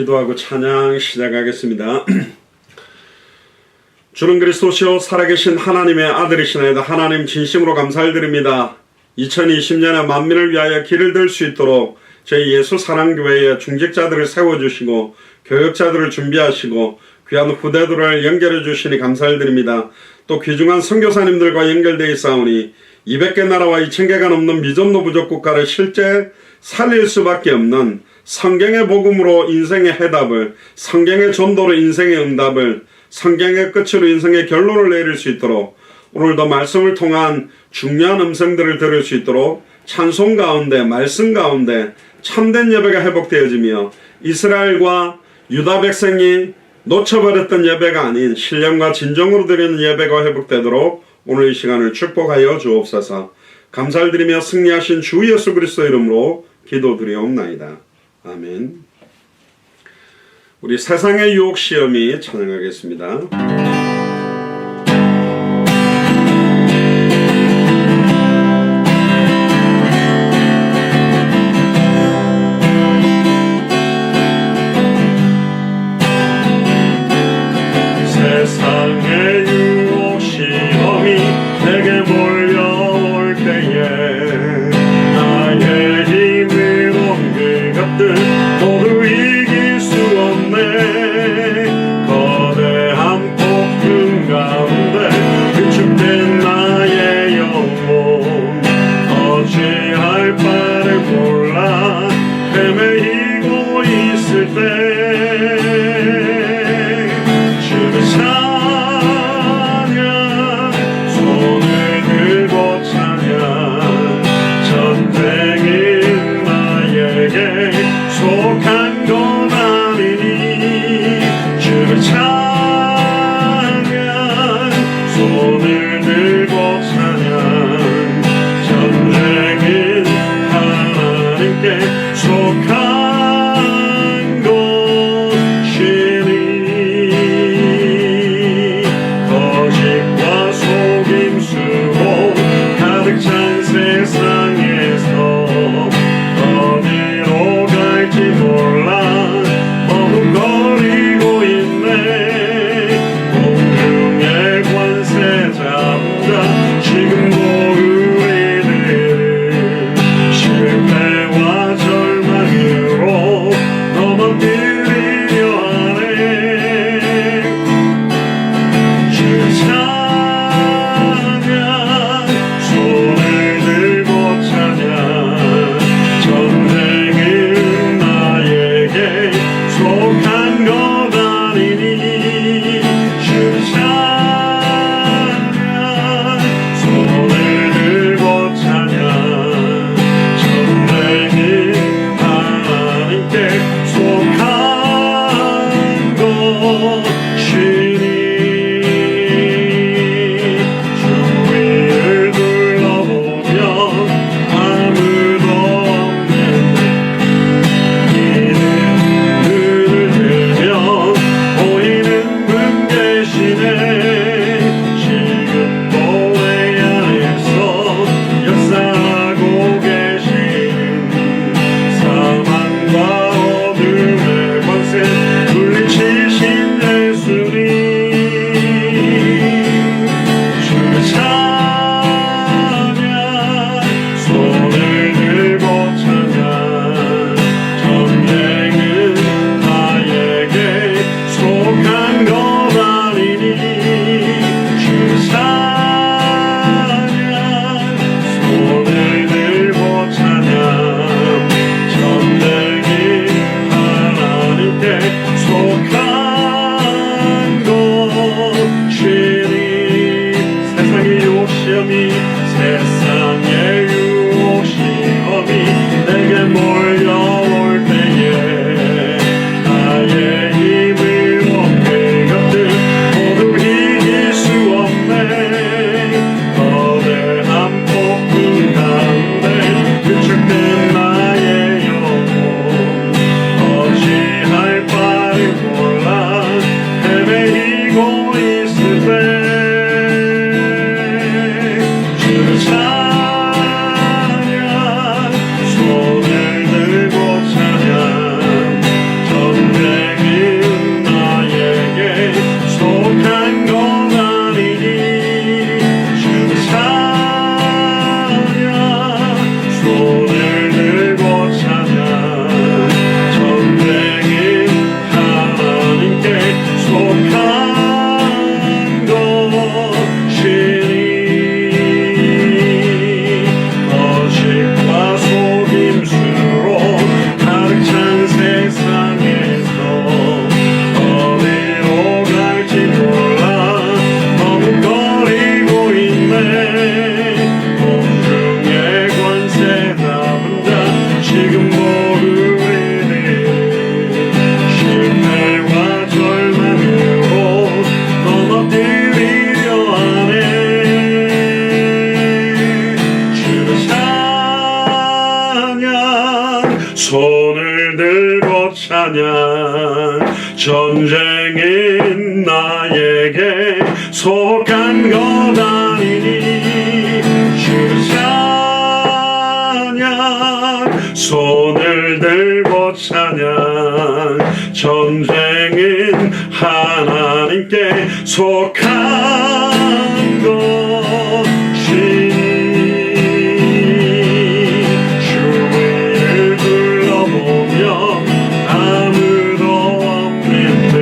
기도하고 찬양 시작하겠습니다. 주는 그리스도시요 살아계신 하나님의 아들이시나이다. 하나님 진심으로 감사드립니다. 2020년에 만민을 위하여 길을 들 수 있도록 저희 예수 사랑교회에 중직자들을 세워주시고 교역자들을 준비하시고 귀한 후대들을 연결해 주시니 감사드립니다. 또 귀중한 선교사님들과 연결되어 있사오니 200개 나라와 2000개가 넘는 미전노 부족 국가를 실제 살릴 수밖에 없는 성경의 복음으로 인생의 해답을, 성경의 전도로 인생의 응답을, 성경의 끝으로 인생의 결론을 내릴 수 있도록 오늘도 말씀을 통한 중요한 음성들을 들을 수 있도록 찬송 가운데, 말씀 가운데 참된 예배가 회복되어지며 이스라엘과 유다 백성이 놓쳐버렸던 예배가 아닌 신령과 진정으로 드리는 예배가 회복되도록 오늘 이 시간을 축복하여 주옵소서. 감사를 드리며 승리하신 주 예수 그리스도 이름으로 기도드리옵나이다. 아멘. 우리 세상의 유혹 시험이 찬양하겠습니다. 세상의 유혹 시험이 내게 몰려올 때에 나의 힘을 온 그것들 모두 이길 수 없네. 거대한 폭풍 가운데 위축된 나의 영혼 어찌할 바를 몰라 헤매이고 있을 때 속한 것 아니니 주를 찬양 손을 들고 찬양 전쟁은 하나님께 속한 것이니 거짓과 속임수로 가득 찬 세상에서 몰라 머뭇거리고 있네. 공중의 관세 잡자 지금도 우리들은 실패와 절망으로 넘어뜨리려 하네. 주 찬양 손을 들고 찬양 전쟁은 속한 것 아니니 주 찬양 손을 들고 찬양 전쟁은 하나님께 속한 것이니 주위를 둘러보면 아무도 없는데 보이는 분 계시네. 지금도 내 안에서 역사하고 계시는 사망과 어둠의 권세 물리치신 예수님 주 찬양 손을 들고 찬양 전쟁은 나에게 속한 것 아니니 주 찬양 손을 들고 찬양 전쟁이 하나님께 속한 것이니 세상의 유혹 시험이 세상의 유혹 시험이 내게 몰려올 때에 나의 힘을 온 그것들 모두 이길 수 없네. 거대한 폭풍 가운데 위축된 나의 영혼 어찌할 바를 몰라 헤매이고 있을 때 주 찬양 손을 들고 찬양. 전쟁은 나에게 속한 것 아니니 주 찬양. 손을 들고 찬양. 전쟁은 하나님께 속한 것이니 주위를 둘러보며 아무도 없는데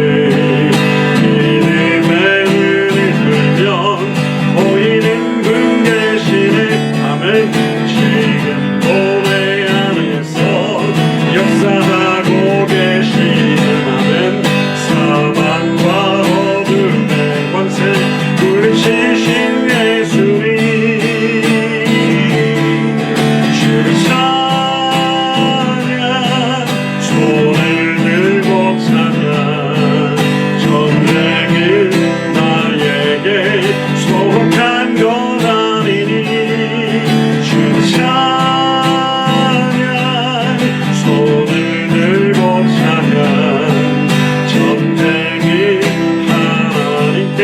믿음의 눈을 들면 보이는 분 계시네. 아멘. 지금 고뇌 안에서 역사하고 계시는 아멘. 사망과 어둠의 권세 물리치신 예수님 주를 찬양. 손을 들고 찬양. 전쟁은 나에게 속한 것 아니니 주를 찬양. 손을 들고 찬양. 전쟁이 하나님께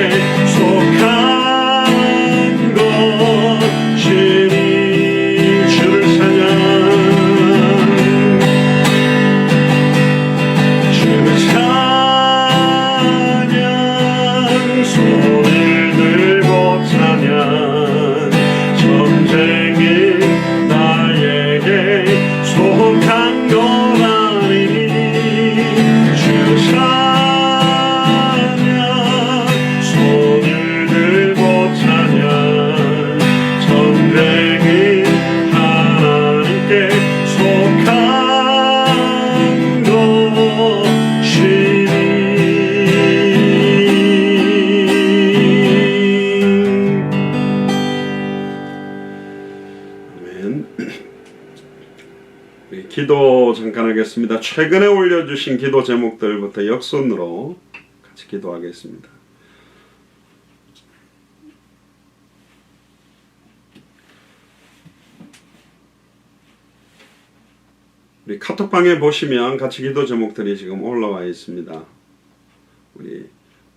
속한 것이니 주를 찬양. 주를 찬양. 손을 들고 찬양. 전쟁이 나에게 속한 것 아니니 주를 찬양. 손을 들고 찬양. 전쟁이 하나님께 속한 것이니. 아멘. 우리 기도 잠깐 하겠습니다. 최근에 올려주신 기도 제목들부터 역순으로 같이 기도하겠습니다. 우리 카톡방에 보시면 같이 기도 제목들이 지금 올라와 있습니다. 우리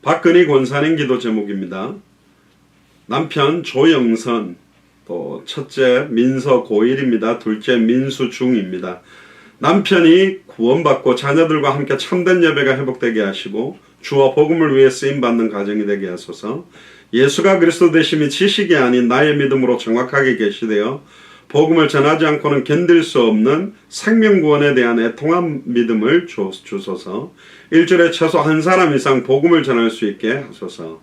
박근희 권사님 기도 제목입니다. 남편 조영선, 또 첫째 민서 고1입니다. 둘째 민수 중2입니다. 남편이 구원받고 자녀들과 함께 참된 예배가 회복되게 하시고 주와 복음을 위해 쓰임받는 가정이 되게 하소서. 예수가 그리스도 되심이 지식이 아닌 나의 믿음으로 정확하게 계시되어 복음을 전하지 않고는 견딜 수 없는 생명구원에 대한 애통한 믿음을 주소서. 일주일에 최소 한 사람 이상 복음을 전할 수 있게 하소서.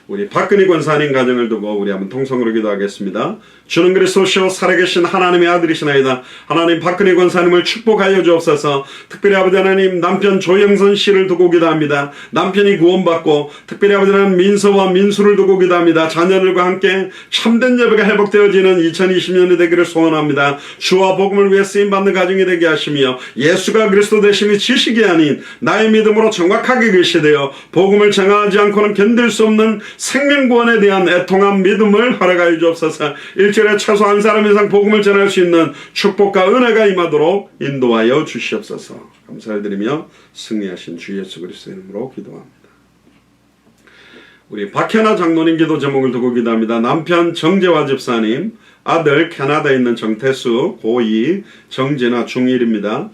우리 박근희 권사님 가정을 두고 우리 한번 통성으로 기도하겠습니다. 주는 그리스도시요 살아계신 하나님의 아들이시나이다. 하나님 박근희 권사님을 축복하여 주옵소서. 특별히 아버지 하나님 남편 조영선 씨를 두고 기도합니다. 남편이 구원받고 특별히 아버지 하나님 민서와 민수를 두고 기도합니다. 자녀들과 함께 참된 예배가 회복되어지는 2020년이 되기를 소원합니다. 주와 복음을 위해 쓰임받는 가정이 되게 하시며 예수가 그리스도 되심이 지식이 아닌 나의 믿음으로 정확하게 계시되어 복음을 전하지 않고는 견딜 수 없는 생명구원에 대한 애통한 믿음을 허락하여 주옵소서. 일주일에 최소 한 사람 이상 복음을 전할 수 있는 축복과 은혜가 임하도록 인도하여 주시옵소서. 감사를 드리며 승리하신 주 예수 그리스도의 이름으로 기도합니다. 우리 박현아 장로님 기도 제목을 두고 기도합니다. 남편 정재화 집사님, 아들 캐나다에 있는 정태수 고2, 정진아 중1입니다.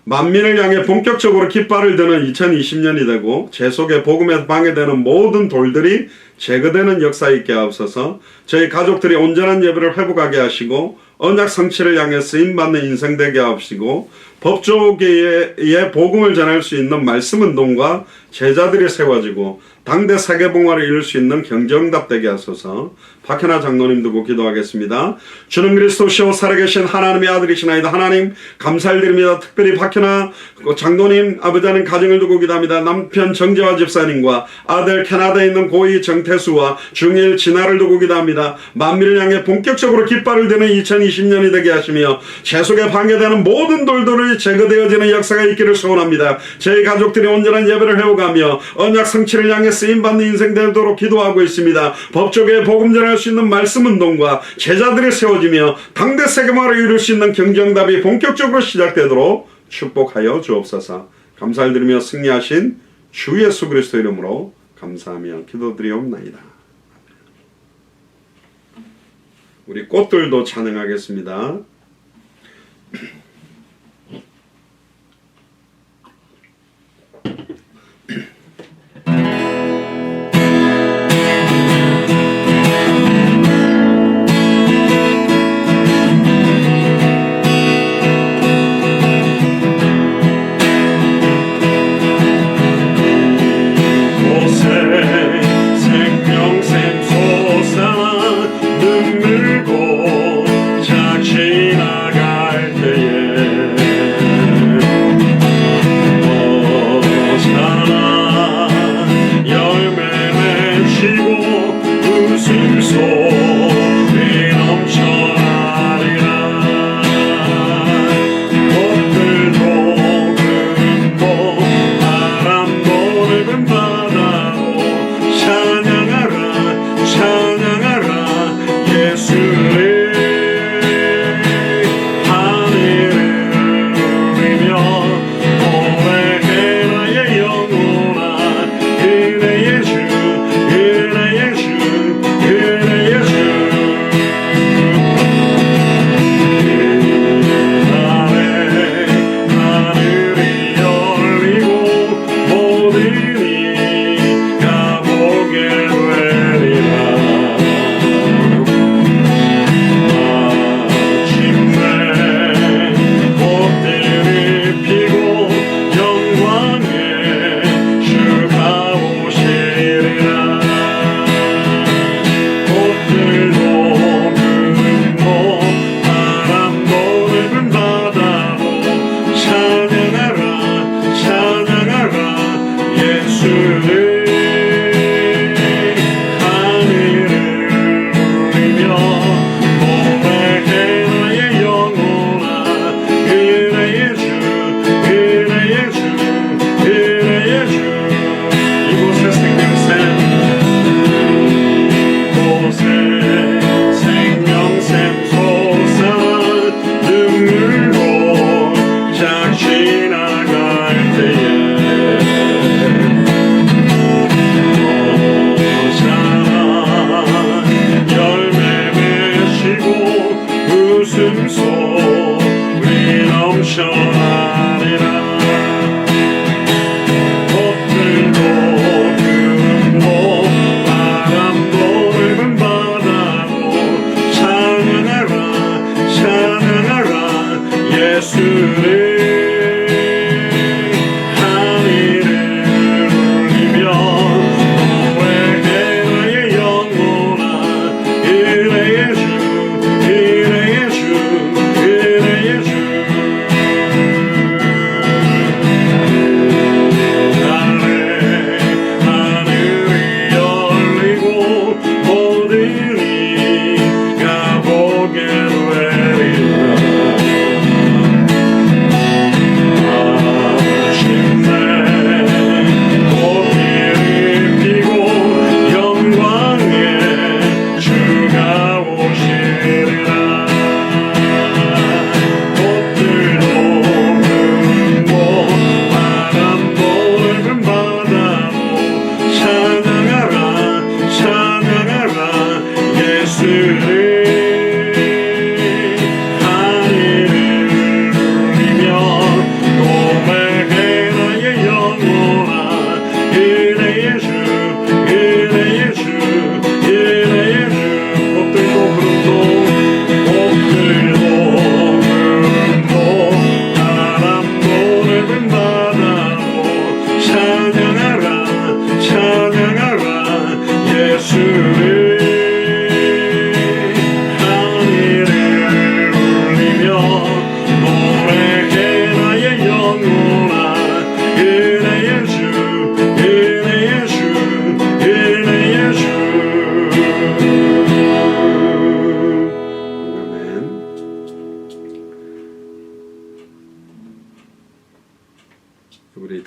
만민을 향해 본격적으로 깃발을 드는 2020년이 되고 제 속에 복음에 방해되는 모든 돌들이 제거되는 역사 있게 하옵소서. 저희 가족들이 온전한 예배를 회복하게 하시고 언약 성취를 향해 쓰임받는 인생 되게 하옵시고 법조계에 복음을 전할 수 있는 말씀운동과 제자들이 세워지고 당대 세계봉화를 이룰 수 있는 경정답 되게 하소서. 박현아 장로님 두고 기도하겠습니다. 주는 그리스도시요 살아계신 하나님의 아들이시나이다. 하나님 감사드립니다. 특별히 박현아 장로님 아버지 하나님 가정을 두고 기도합니다. 남편 정재화 집사님과 아들 캐나다에 있는 고2 정태수와 중1 진아를 두고 기도합니다. 만민을 향해 본격적으로 깃발을 드는 2020년이 되게 하시며 제 속에 방해되는 모든 돌들이 제거되어지는 역사가 있기를 소원합니다. 저희 가족들이 온전한 예배를 회복하고 세워가며 언약 성취를 향해 쓰임받는 인생 되도록 기도하고 있습니다. 법조계에 복음 전할 수 있는 말씀 운동과 제자들이 세워지며 당대 세계화를 이룰 수 있는 경쟁답이 본격적으로 시작되도록 축복하여 주옵소서. 감사를 드리며 승리하신 주 예수 그리스도 이름으로 감사하며 기도드리옵나이다. 우리 꽃들도 찬양하겠습니다.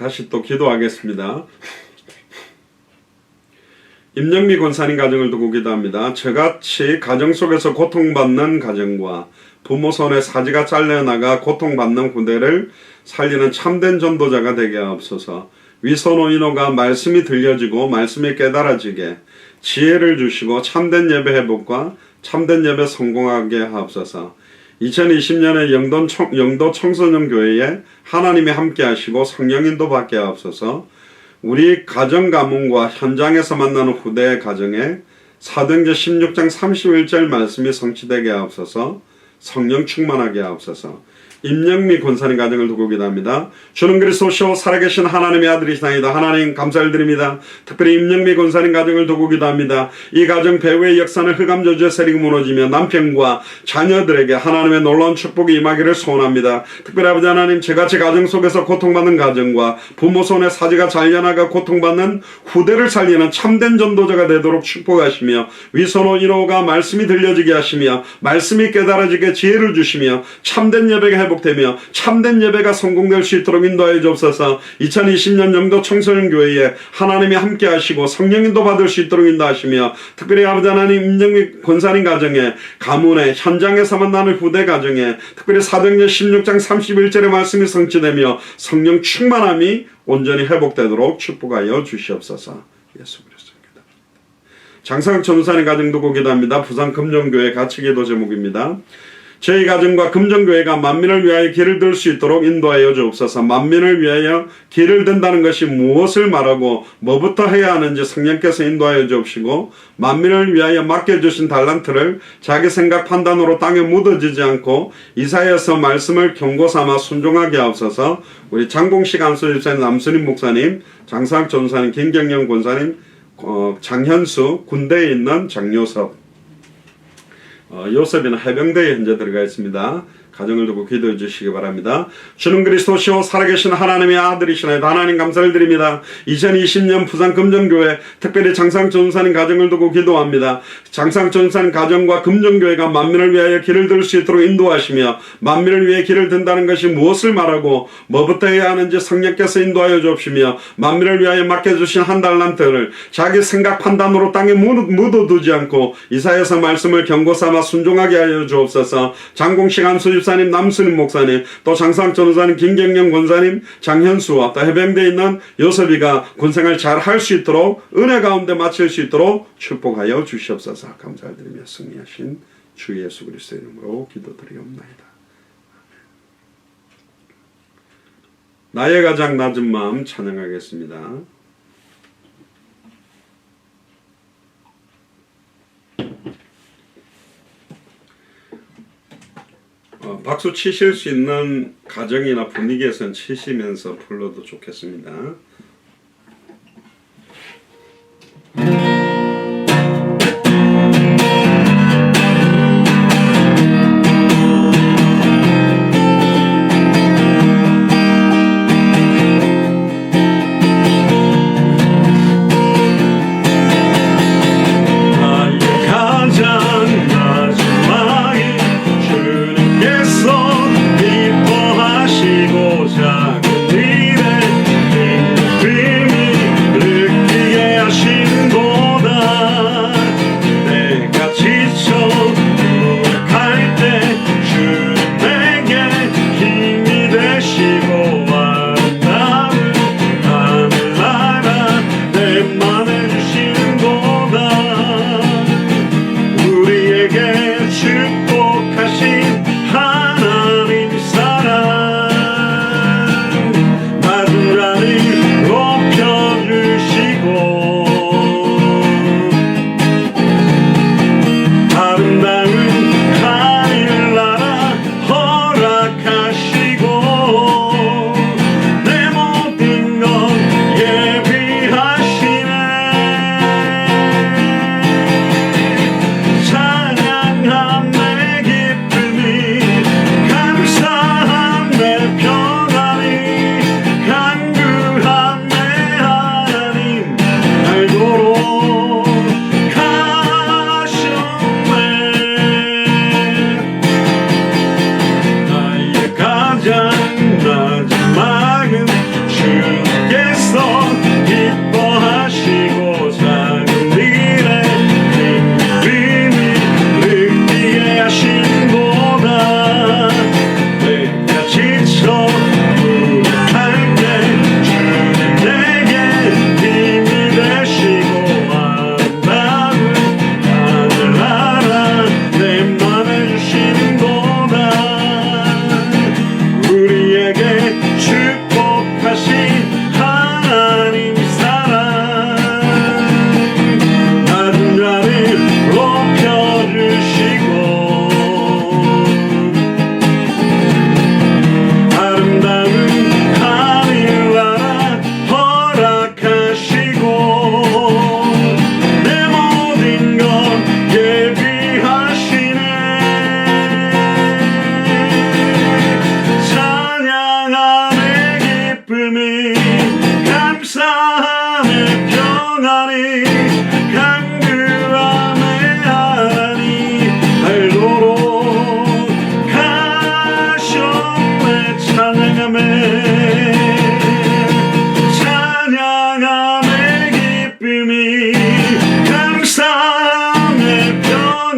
다시 또 기도하겠습니다. 임영미 권사님 가정을 두고 기도합니다. 저같이 가정 속에서 고통받는 가정과 부모 손에 사지가 잘려나가 고통받는 후대를 살리는 참된 전도자가 되게 하옵소서. 위선노인호가 말씀이 들려지고 말씀이 깨달아지게 지혜를 주시고 참된 예배 회복과 참된 예배 성공하게 하옵소서. 2020년에 영도 청소년 교회에 하나님이 함께 하시고 성령인도 받게 하옵소서. 우리 가정 가문과 현장에서 만나는 후대의 가정에 사도행전 16장 31절 말씀이 성취되게 하옵소서. 성령 충만하게 하옵소서. 임영미 권사님 가정을 두고 기도합니다. 주는 그리스도시요 살아계신 하나님의 아들이시나이다. 하나님 감사를 드립니다. 특별히 임영미 권사님 가정을 두고 기도합니다. 이 가정 배후의 역사는 흑암저주의 세력이 무너지며 남편과 자녀들에게 하나님의 놀라운 축복이 임하기를 소원합니다. 특별히 아버지 하나님, 저같이 가정 속에서 고통받는 가정과 부모 손에 사지가 잘려나가 고통받는 후대를 살리는 참된 전도자가 되도록 축복하시며 위선호 인호가 말씀이 들려지게 하시며 말씀이 깨달아지게 지혜를 주시며 참된 예배가 회복되며 참된 예배가 성공될 수 있도록 인도하여 주옵소서. 2020년 영도 청소년 교회에 하나님이 함께 하시고 성령인도 받을 수 있도록 인도하시며 특별히 아버지 하나님 임정미 권사님 가정에 가문에 현장에서 만나는 후대 가정에 특별히 사도행전 16장 31절의 말씀이 성취되며 성령 충만함이 온전히 회복되도록 축복하여 주시옵소서. 예수 그리스도입니다. 장사각 전사님 가정 두고 기도합니다. 부산 금정교회 가치기도 제목입니다. 저희 가정과 금정교회가 만민을 위하여 길을 들 수 있도록 인도하여 주옵소서. 만민을 위하여 길을 든다는 것이 무엇을 말하고 뭐부터 해야 하는지 성령께서 인도하여 주옵시고 만민을 위하여 맡겨주신 달란트를 자기 생각 판단으로 땅에 묻어지지 않고 이사야서 말씀을 경고 삼아 순종하게 하옵소서. 우리 장봉식 안수집사님, 남순임 목사님, 장사학 전사님, 김경영 권사님, 장현수, 군대에 있는 장요섭, 요셉이는 해병대에 현재 들어가 있습니다. 가정을 두고 기도해 주시기 바랍니다. 주는 그리스도시요 살아계신 하나님의 아들이시나이다. 하나님 감사를 드립니다. 2020년 부산 금정교회 특별히 장상 전사님 가정을 두고 기도합니다. 장상 전사님 가정과 금정교회가 만민을 위하여 길을 들 수 있도록 인도하시며 만민을 위해 길을 든다는 것이 무엇을 말하고 뭐부터 해야 하는지 성령께서 인도하여 주옵시며 만민을 위하여 맡겨주신 한 달란트를 자기 생각 판단으로 땅에 묻어두지 않고 이사야서 말씀을 경고 삼아 순종하게 하여 주옵소서. 장공식 안수집 집사님, 남순임 목사님, 또 장상 전도사님, 김경영 권사님, 장현수와 또 해병대에 있는 요섭이가 군생활 잘 할 수 있도록 은혜 가운데 마칠 수 있도록 축복하여 주시옵소서. 감사드리며 승리하신 주 예수 그리스도의 이름으로 기도드리옵나이다. 나의 가장 낮은 마음 찬양하겠습니다. 박수 치실 수 있는 가정이나 분위기에선 치시면서 불러도 좋겠습니다.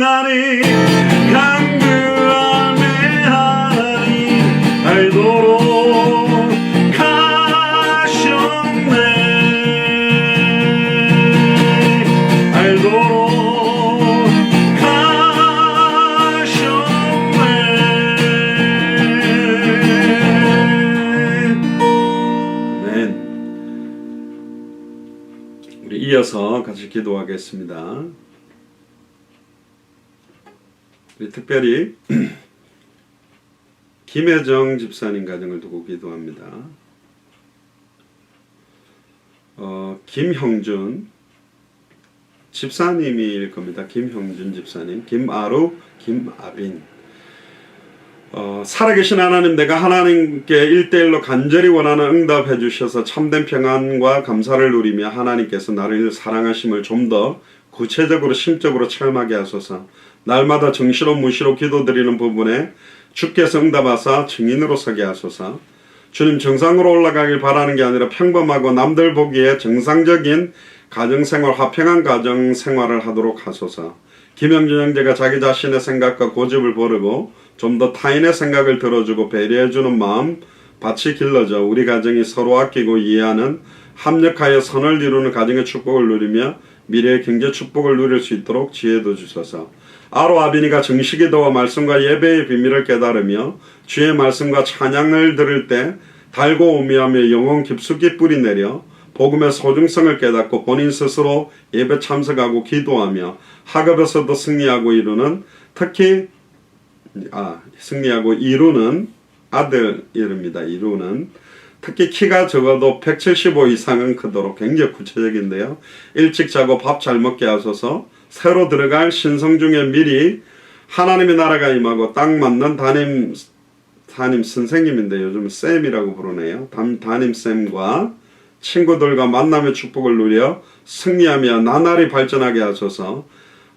하나님 강구함의 하나님 알도록 하셨네 알도록 우리 이어서 같이 기도하겠습니다. 우리 특별히 김혜정 집사님 가정을 두고 기도합니다. 김형준 집사님일 겁니다. 김형준 집사님, 김아루, 김아린. 살아계신 하나님, 내가 하나님께 1대1로 간절히 원하는 응답해 주셔서 참된 평안과 감사를 누리며 하나님께서 나를 사랑하심을 좀 더 구체적으로 심적으로 체험하게 하소서. 날마다 정시로 무시로 기도드리는 부분에 주께서 응답하사 증인으로 서게 하소서. 주님, 정상으로 올라가길 바라는 게 아니라 평범하고 남들 보기에 정상적인 가정생활, 화평한 가정생활을 하도록 하소서. 김영준 형제가 자기 자신의 생각과 고집을 버리고 좀 더 타인의 생각을 들어주고 배려해주는 마음 밭이 길러져 우리 가정이 서로 아끼고 이해하는 합력하여 선을 이루는 가정의 축복을 누리며 미래의 경제 축복을 누릴 수 있도록 지혜도 주소서. 아로 아비니가 정식기도와 말씀과 예배의 비밀을 깨달으며 주의 말씀과 찬양을 들을 때 달고 오미하며 영혼 깊숙이 뿌리내려 복음의 소중성을 깨닫고 본인 스스로 예배 참석하고 기도하며 학업에서도 승리하고 이루는 승리하고 이루는 아들 이릅니다. 이루는 특히 키가 적어도 175 이상은 크도록 굉장히 구체적인데요. 일찍 자고 밥 잘 먹게 하소서. 새로 들어갈 신성 중에 미리 하나님의 나라가 임하고 딱 맞는 담임 선생님인데 요즘 쌤이라고 부르네요. 담임쌤과 친구들과 만남의 축복을 누려 승리하며 나날이 발전하게 하소서.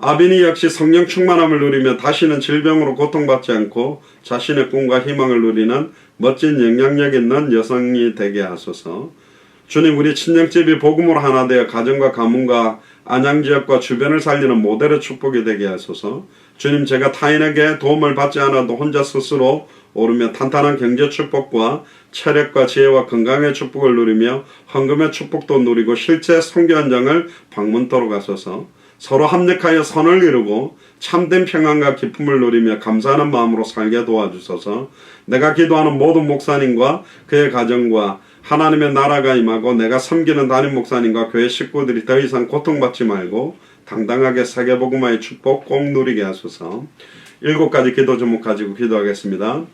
아빈이 역시 성령 충만함을 누리며 다시는 질병으로 고통받지 않고 자신의 꿈과 희망을 누리는 멋진 영향력 있는 여성이 되게 하소서. 주님, 우리 친정집이 복음으로 하나 되어 가정과 가문과 안양지역과 주변을 살리는 모델의 축복이 되게 하소서. 주님, 제가 타인에게 도움을 받지 않아도 혼자 스스로 오르며 탄탄한 경제 축복과 체력과 지혜와 건강의 축복을 누리며 헌금의 축복도 누리고 실제 선교 현장을 방문토록 하소서. 서로 합력하여 선을 이루고 참된 평안과 기쁨을 누리며 감사하는 마음으로 살게 도와주소서. 내가 기도하는 모든 목사님과 그의 가정과 하나님의 나라가 임하고 내가 섬기는 담임 목사님과 교회 식구들이 더 이상 고통받지 말고 당당하게 세계복음화의 축복 꼭 누리게 하소서. 7가지 기도 제목 가지고 기도하겠습니다.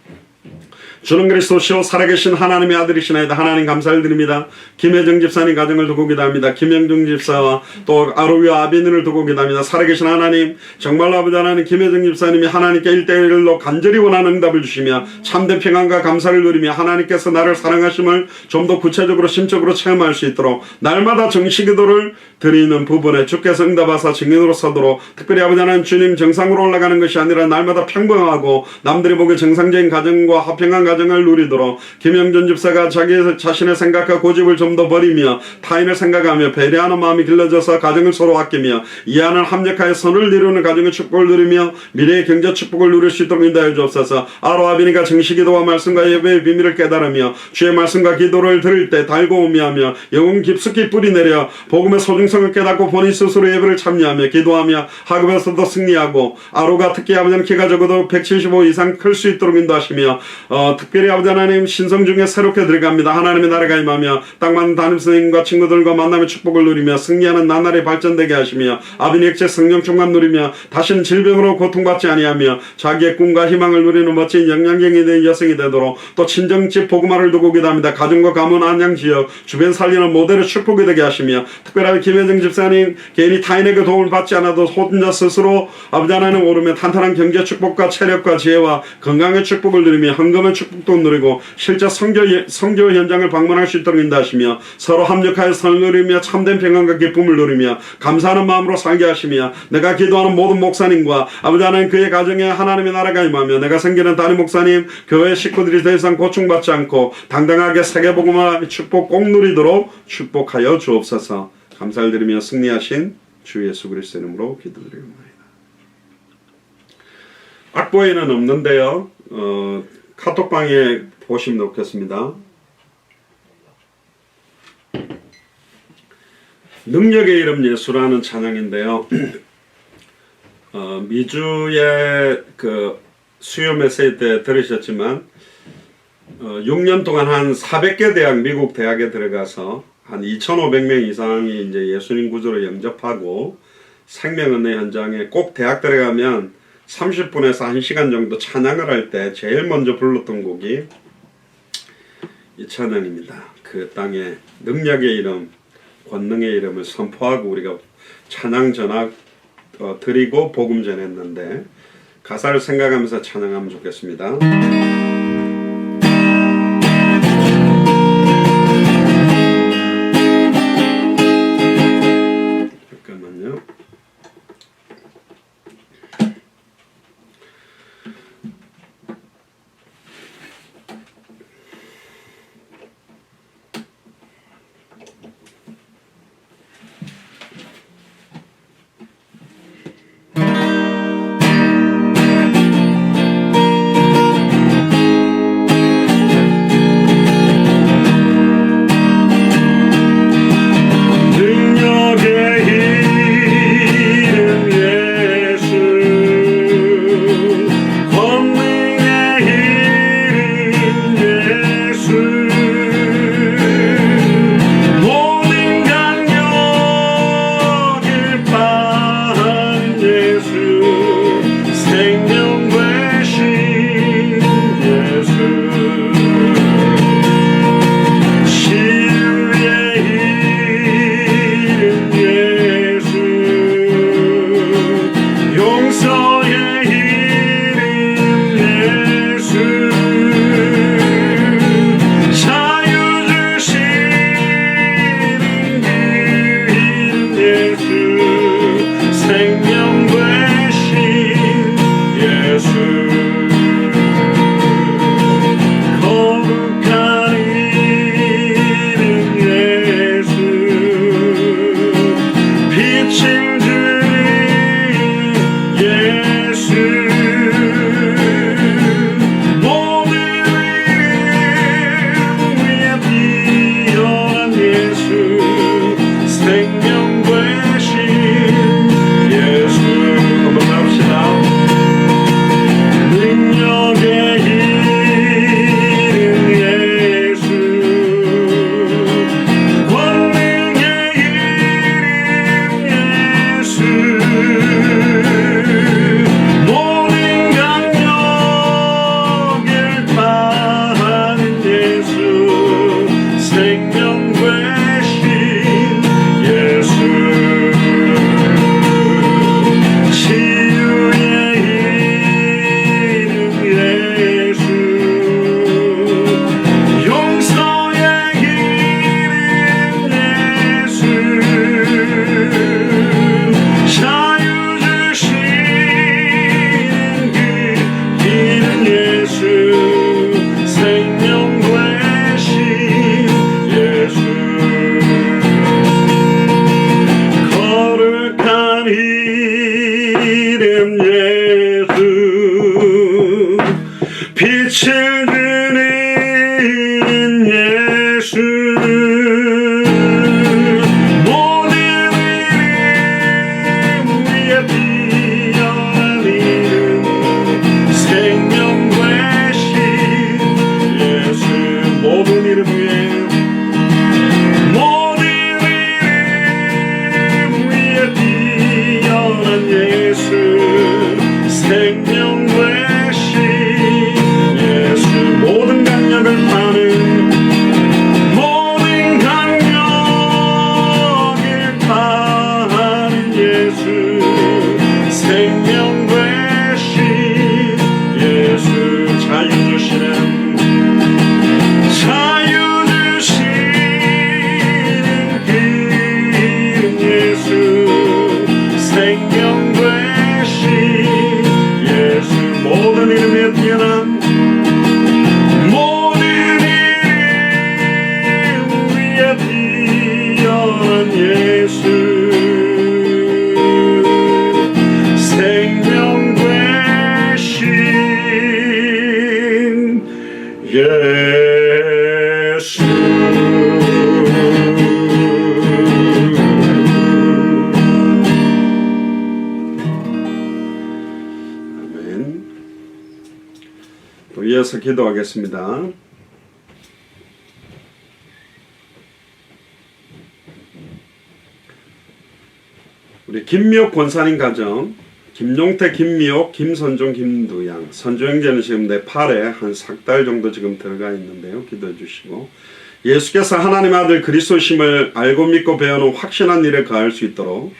주는 그리스도시요 살아계신 하나님의 아들이시나이다. 하나님 감사를 드립니다. 김혜정 집사님 가정을 두고 기도합니다. 김영중 집사와 또 아로위와 아비누를 두고 기도합니다. 살아계신 하나님, 정말로 아버지 하나님, 김혜정 집사님이 하나님께 1대1로 간절히 원하는 응답을 주시며 참된 평안과 감사를 누리며 하나님께서 나를 사랑하심을 좀 더 구체적으로 심적으로 체험할 수 있도록 날마다 정식기도를 드리는 부분에 주께서 응답하사 증인으로 서도록, 특별히 아버지 하나님, 주님 정상으로 올라가는 것이 아니라 날마다 평범하고 남들이 보기 정상적인 가정과 화평한 가정을 누리도록 김영준 집사가 자기 자신의 생각과 고집을 좀 더 버리며 타인을 생각하며 배려하는 마음이 길러져서 가정을 서로 아끼며 이해하는 합력하여 선을 이루는 가정의 축복을 누리며 미래의 경제 축복을 누릴 수 있도록 인도하여 주옵소서. 아로아비니가 정식기도와 말씀과 예배의 비밀을 깨달으며 주의 말씀과 기도를 들을 때 달고 오미하며 영혼 깊숙이 뿌리내려 복음의 소중성을 깨닫고 본인 스스로 예배를 참여하며 기도하며 학업에서도 승리하고 아로가 특히 아버지는 키가 적어도 175 이상 클 수 있도록 인도하시며 특별히 아버지 하나님 신성 중에 새롭게 들어갑니다. 하나님의 나라가 임하며 딱 맞는 담임선생님과 친구들과 만남의 축복을 누리며 승리하는 나날이 발전되게 하시며 아비니 액체 성령 충만 누리며 다시는 질병으로 고통받지 아니하며 자기의 꿈과 희망을 누리는 멋진 영양경이 된 여성이 되도록 또 친정집 복음화를 두고 기도합니다. 가정과 가문 안양지역 주변 살리는 모델의 축복이 되게 하시며 특별하게 김혜정 집사님 개인이 타인에게 도움을 받지 않아도 혼자 스스로 아버지 하나님 오르며 탄탄한 경제 축복과 체력과 지혜와 건강의 축복을 누리며 헌금의 축복도 누리고 실제 선교 현장을 방문할 수 있도록 인도하시며 서로 합력하여 선을 누리며 참된 평안과 기쁨을 누리며 감사하는 마음으로 살게 하시며 내가 기도하는 모든 목사님과 아버지 하나님 그의 가정에 하나님의 나라가 임하며 내가 섬기는 담임 목사님 교회 식구들이 더 이상 고충받지 않고 당당하게 세계복음화 축복 꼭 누리도록 축복하여 주옵소서. 감사를 드리며 승리하신 주 예수 그리스도 이름으로 기도드립니다. 약보에는 없는데요. 카톡방에 보시면 좋겠습니다. 능력의 이름 예수라는 찬양인데요. 미주의 그 수요 메시지 때 들으셨지만 6년 동안 한 400개 대학, 미국 대학에 들어가서 한 2,500명 이상이 이제 예수님 구주로 영접하고 생명은혜 현장에 꼭 대학 들어가면 30분에서 1시간 정도 찬양을 할 때 제일 먼저 불렀던 곡이 이 찬양입니다. 그 땅에 능력의 이름, 권능의 이름을 선포하고 우리가 찬양 전학 드리고 복음 전했는데 가사를 생각하면서 찬양하면 좋겠습니다. 잠깐만요. 생명 되신 아멘. 또 이어서 기도하겠습니다. 우리 김미옥 권사님 가정, 김용태, 김미옥, 김선종, 김두양, 선조 형제는 지금 내 팔에 한 석 달 정도 지금 들어가 있는데요. 기도해 주시고, 예수께서 하나님의 아들 그리스도심을 알고 믿고 배우는 확신한 일에 거할 수 있도록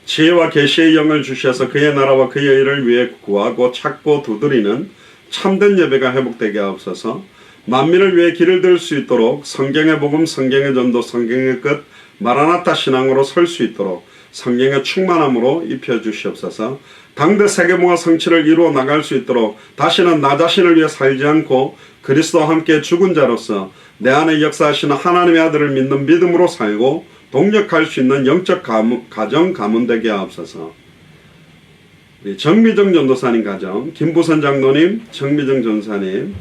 지혜와 계시의 영을 주셔서 그의 나라와 그의 일을 위해 구하고 찾고 두드리는 참된 예배가 회복되게 하옵소서. 만민을 위해 길을 들 수 있도록 성경의 복음, 성경의 전도, 성경의 끝, 마라나타 신앙으로 설 수 있도록 성경의 충만함으로 입혀주시옵소서. 당대 세계문화 성취를 이루어 나갈 수 있도록 다시는 나 자신을 위해 살지 않고 그리스도와 함께 죽은 자로서 내 안에 역사하시는 하나님의 아들을 믿는 믿음으로 살고 동력할 수 있는 영적 가정 가문되게 하옵소서. 우리 정미정 전도사님 가정, 김부선 장로님, 정미정 전사님,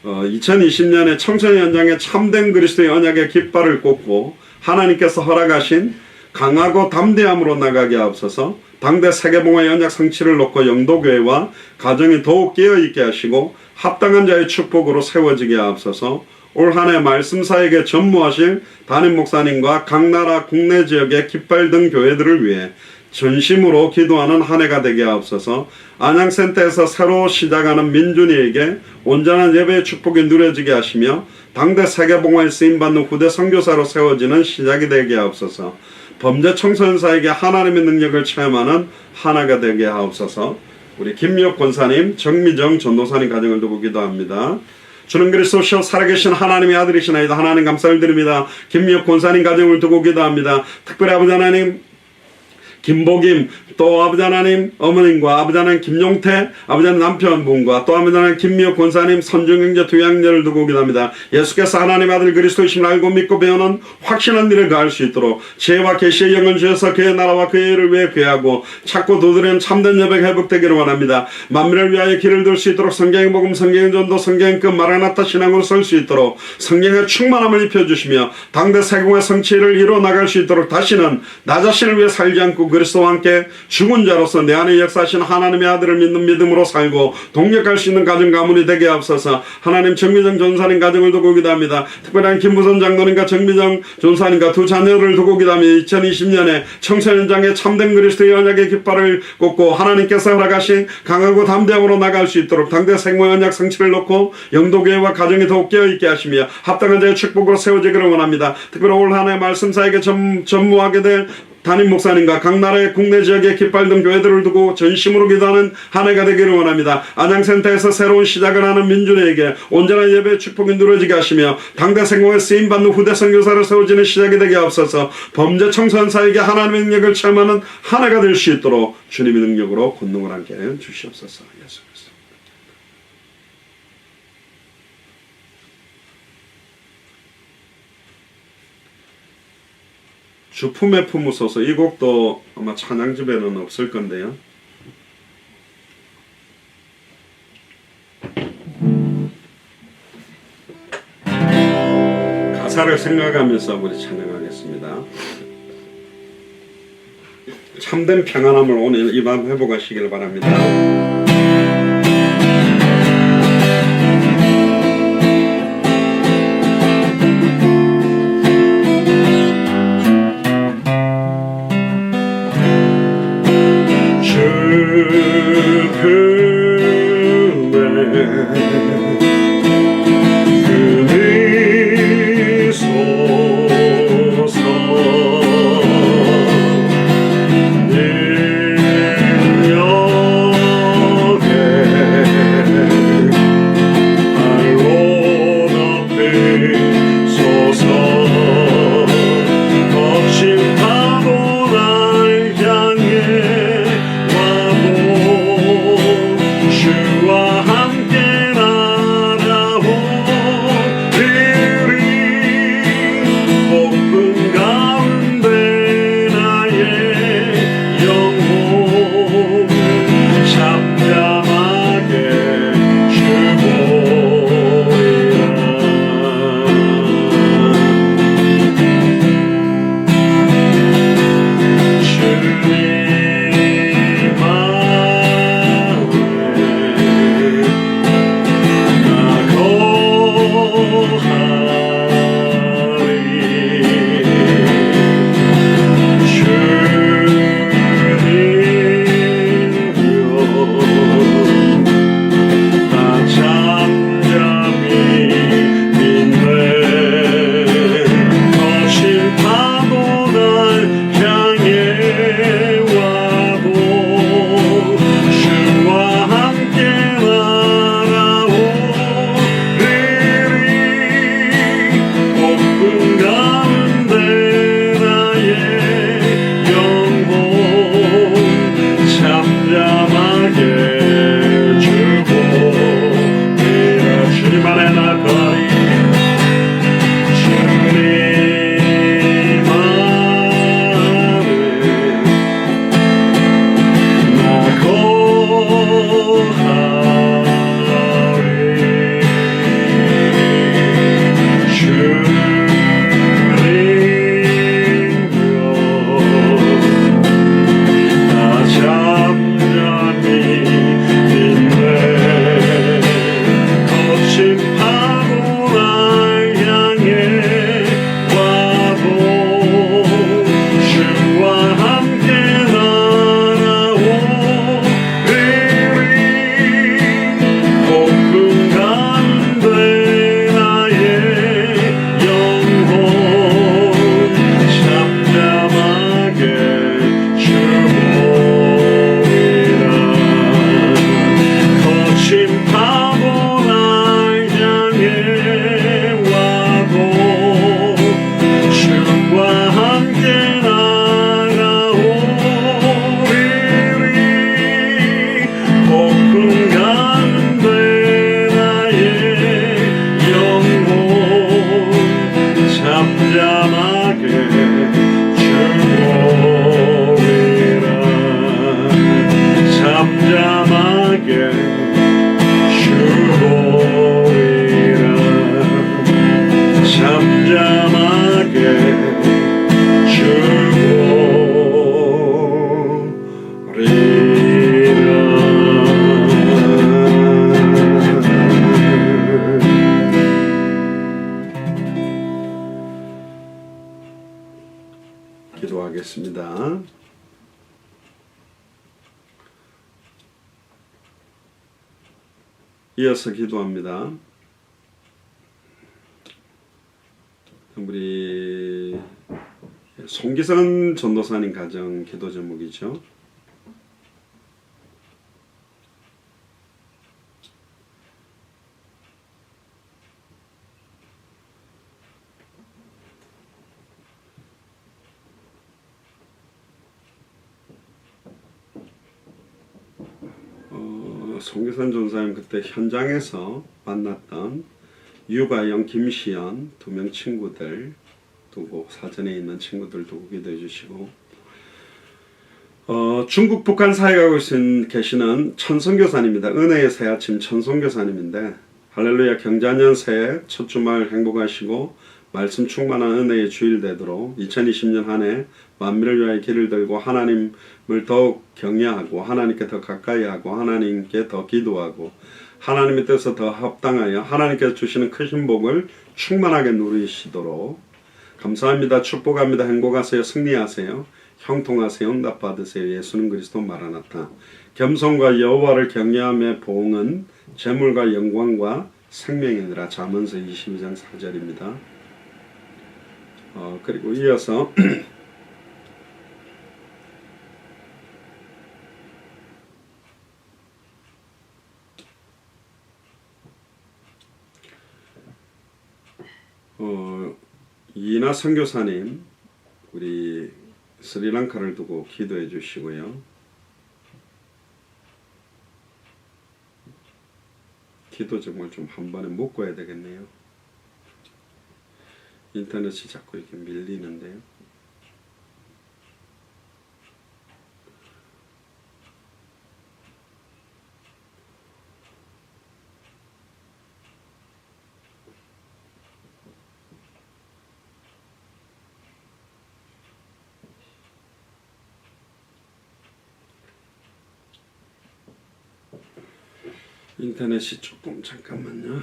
2020년에 청소년 현장에 참된 그리스도의 언약의 깃발을 꽂고 하나님께서 허락하신 강하고 담대함으로 나가게 하옵소서. 당대 세계봉화의 언약 성취를 놓고 영도교회와 가정이 더욱 깨어있게 하시고 합당한 자의 축복으로 세워지게 하옵소서. 올 한 해 말씀사에게 전무하실 담임 목사님과 각 나라 국내 지역의 깃발 등 교회들을 위해 전심으로 기도하는 한 해가 되게 하옵소서. 안양센터에서 새로 시작하는 민준이에게 온전한 예배의 축복이 누려지게 하시며 당대 세계봉화에 쓰임받는 후대 선교사로 세워지는 시작이 되게 하옵소서. 범죄 청소년사에게 하나님의 능력을 체험하는 하나가 되게 하옵소서. 우리 김미옥 권사님, 정미정 전도사님 가정을 두고 기도합니다. 주는 그리스도시요 살아계신 하나님의 아들이시나이다. 하나님 감사를 드립니다. 김미옥 권사님 가정을 두고 기도합니다. 특별히 아버지 하나님, 김복임, 또 아버지 하나님 어머님과 아버지 하나님 김용태 아버지 하나님 남편분과 또 아버지 하나님 김미옥 권사님 선중형제 두 양녀를 두고 기도합니다. 예수께서 하나님의 아들 그리스도이심을 알고 믿고 배우는 확신한 일을 가할 수 있도록 지혜와 계시의 영을 주셔서 그의 나라와 그의 일을 위해 구하고 찾고 두드리는 참된 예배가 회복되기를 원합니다. 만민을 위하여 길을 들 수 있도록 성경의 복음, 성경의 전도, 성경의 끝 마라나타 신앙으로 설 수 있도록 성경의 충만함을 입혀주시며 당대 세공의 성취를 이루어 나갈 수 있도록 다시는 나 자신을 위해 살지 않고 그리스도와 함께 죽은 자로서 내 안에 역사하신 하나님의 아들을 믿는 믿음으로 살고 동력할 수 있는 가정 가문이 되게 앞서서 하나님 정미정 전사님 가정을 두고 기도합니다. 특별한 김부선 장로님과 정미정 전사님과 두 자녀를 두고 기도합니다. 2020년에 청소년장에 참된 그리스도의 언약의 깃발을 꽂고 하나님께서 허락하신 강하고 담대함으로 나갈 수 있도록 당대 생명의 언약 성취를 놓고 영도교회와 가정이 더욱 깨어있게 하시며 합당한 자의 축복으로 세워지기를 원합니다. 특별히 올 한 해 말씀사에게 전무하게 될 담임 목사님과 각 나라의 국내 지역의 깃발 등 교회들을 두고 전심으로 기도하는 한 해가 되기를 원합니다. 안양센터에서 새로운 시작을 하는 민준에게 온전한 예배의 축복이 누려지게 하시며 당대 생공에 쓰임받는 후대 선교사로 세워지는 시작이 되게 앞서서 범죄 청소년사에게 하나님의 능력을 체험하는 한 해가 될 수 있도록 주님의 능력으로 권능을 함께 주시옵소서. 예수 그리스도. 주품에 품으소서. 이 곡도 아마 찬양집에는 없을 건데요. 가사를 생각하면서 우리 찬양하겠습니다. 참된 평안함을 오늘 이 밤 회복하시길 바랍니다. 이어서 기도합니다. 우리 송기선 전도사님 가정 기도 제목이죠. 송기선 전사님 그때 현장에서 만났던 유가영, 김시연 두 명 친구들 두고 사전에 있는 친구들 두고 기도해 주시고 중국 북한 사이에 가고 계시는 천성교사님입니다. 은혜의 새아침 천성교사님인데 할렐루야 경자년 새해 첫 주말 행복하시고 말씀 충만한 은혜의 주일 되도록 2020년 한 해 만민을 위하여 길을 들고 하나님을 더욱 경외하고 하나님께 더 가까이 하고 하나님께 더 기도하고 하나님의 뜻에 더 합당하여 하나님께서 주시는 크신 복을 충만하게 누리시도록 감사합니다. 축복합니다. 행복하세요. 승리하세요. 형통하세요. 응답받으세요. 예수는 그리스도 마라나타. 겸손과 여호와를 경외함의 보응은 재물과 영광과 생명이니라. 잠언서 22장 4절입니다. 그리고 이어서 이나 선교사님 우리 스리랑카를 두고 기도해 주시고요. 기도 정말 좀 한 번에 묶어야 되겠네요. 인터넷이 자꾸 이렇게 밀리는데요. 인터넷이 조금 잠깐만요.